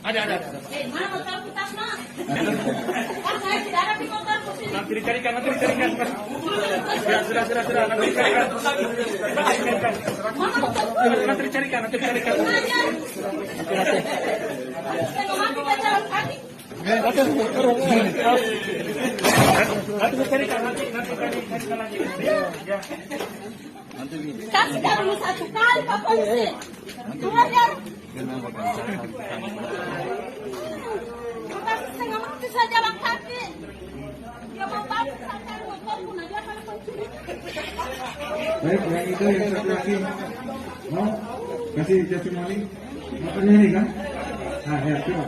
Ada. Mana motor kita, Mak? Kan saya tidak ada di motor sini. Nanti dicarikan. Sudah. Nanti dicarikan. Mana motor? Nanti dicarikan. Mengajar. Saya mau mati ke jalan kaki. Nanti dicarikan. Nanti carikan lagi. Ya. Kasih dulu satu kali Pak Polisi. Mengajar. Kasih setengah mati saya jalan kaki. Dia mau balik saya cari motor pun aja kan pencuri. Baik, yang itu yang satu lagi mau kasih testimoni apa ini kan? Nah, ya, coba.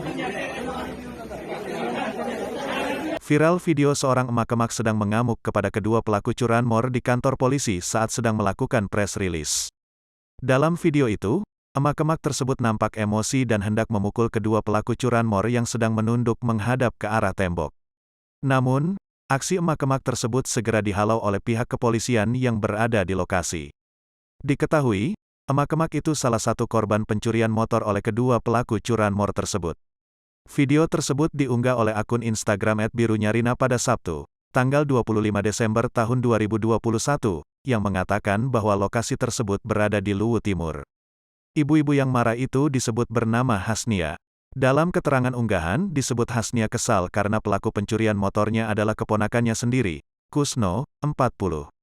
Viral video seorang emak-emak sedang mengamuk kepada kedua pelaku curanmor di kantor polisi saat sedang melakukan press release. Dalam video itu, emak-emak tersebut nampak emosi dan hendak memukul kedua pelaku curanmor yang sedang menunduk menghadap ke arah tembok. Namun, aksi emak-emak tersebut segera dihalau oleh pihak kepolisian yang berada di lokasi. Diketahui, emak-emak itu salah satu korban pencurian motor oleh kedua pelaku curanmor tersebut. Video tersebut diunggah oleh akun Instagram @birunyarina pada Sabtu, tanggal 25 Desember tahun 2021, yang mengatakan bahwa lokasi tersebut berada di Luwu Timur. Ibu-ibu yang marah itu disebut bernama Hasnia. Dalam keterangan unggahan, disebut Hasnia kesal karena pelaku pencurian motornya adalah keponakannya sendiri, Kusno, 40.